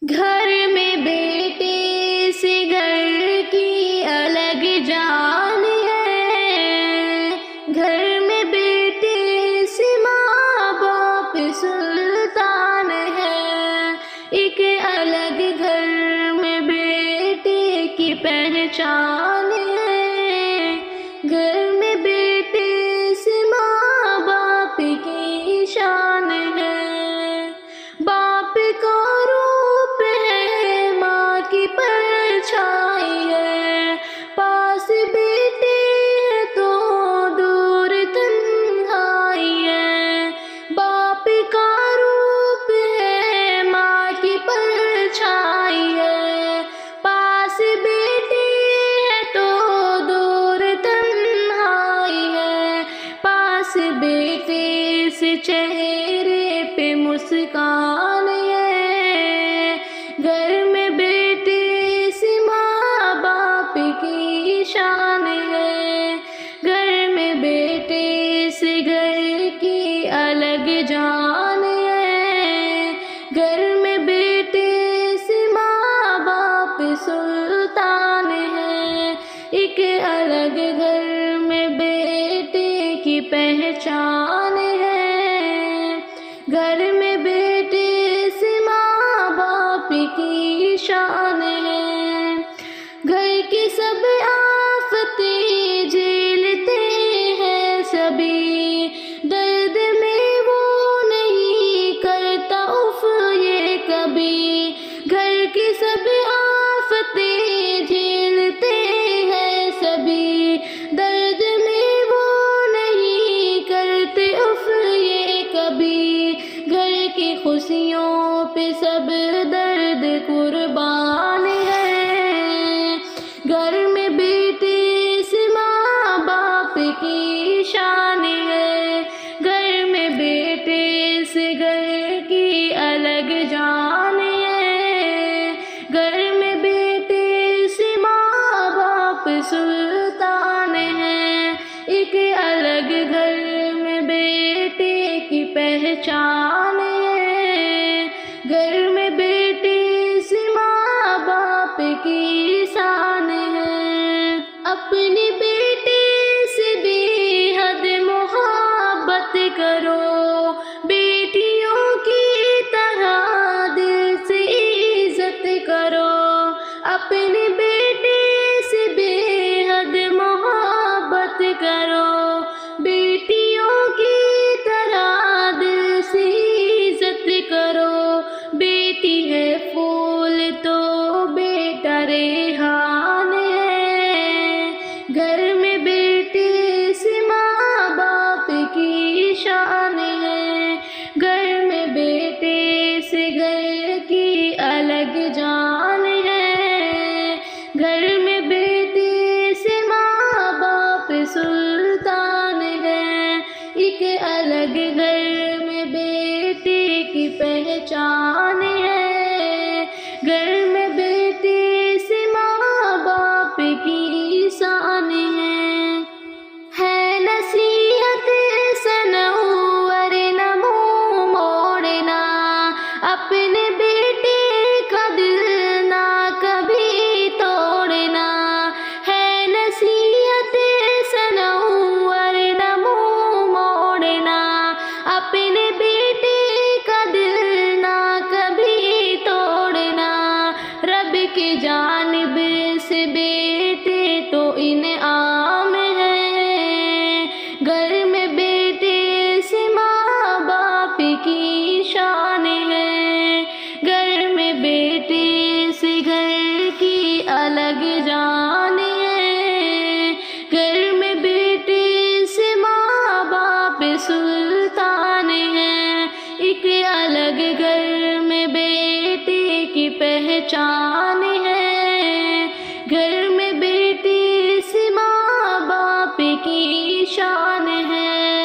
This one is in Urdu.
گھر میں بیٹے سے گھر کی الگ جان ہے، گھر میں بیٹے سے ماں باپ سلطان ہے، ایک الگ گھر میں بیٹے کی پہچان ہے، گھر میں بیٹے سے ماں باپ کی شان ہے، باپ کا روپ ہے ماں کی پرچھائی ہے، پاس بیٹے ہے تو دور تنہائی ہے، باپ کا روپ ہے ماں کی پرچھائی ہے، پاس بیٹے ہے تو دور تنہائی ہے، پاس بیٹے سے چہرے پہ مسکان ہے، گھر میں بیٹے سے ماں باپ کی شان ہے، گھر میں بیٹے سے گھر کی الگ جان ہے، گھر میں بیٹے سے ماں باپ سلطان ہے، ایک الگ گھر میں بیٹے کی پہچان ہے، گھر میں بیٹے سے ماں باپ کی شان ہے، گھر کی سب آفتیں جھیلتے ہیں سبھی، درد میں وہ نہیں کرتا اف یہ کبھی، گھر کی سب آفتیں جھیلتے ہیں سبھی، درد میں وہ نہیں کرتے اف یہ کبھی، گھر کی خوشیوں پہ سب درد قربان ہے، گھر میں بیٹے سے ماں باپ کی شان ہے، گھر میں بیٹے سے گھر کی الگ جان ہے، گھر میں بیٹے سے ماں باپ سلطان ہے، ایک الگ گھر میں بیٹے کی پہچان ہے، گھر میں بیٹے سے ماں باپ کی شان ہے، اپنے بیٹے سے بے حد محبت کرو، بیٹیوں کی طرح دل سے عزت کرو، اپنے بیٹے سے بے حد محبت کرو، بیٹیوں کی طرح دل سے عزت کرو، بیٹی ہے پھول تو بیٹا ریحان ہے، گھر میں بیٹے سے ماں باپ کی شان ہے، گھر میں بیٹے سے گھر کی الگ جان ہے، گھر میں بیٹے سے ماں باپ سلطان ہے، ایک الگ گھر میں بیٹے کی پہچان ہے، گھر میں بیٹے سے ماں باپ کی شان ہے نصیحت سنور نہ منہ موڑنا، اپنے بیٹے کا دل نہ کبھی توڑنا، ہے نصیحت سنور نہ منہ موڑنا، اپنے بیٹے کا دل نہ کبھی توڑنا، رب کی جانب سے بیٹے تو انعام ہے، گھر میں بیٹے سے ماں باپ کی شان ہے، گھر میں بیٹے سے گھر کی الگ جان ہے، گھر میں بیٹے سے ماں باپ سلطان ہے، ایک الگ گھر میں بیٹے کی پہچان ہے، گھر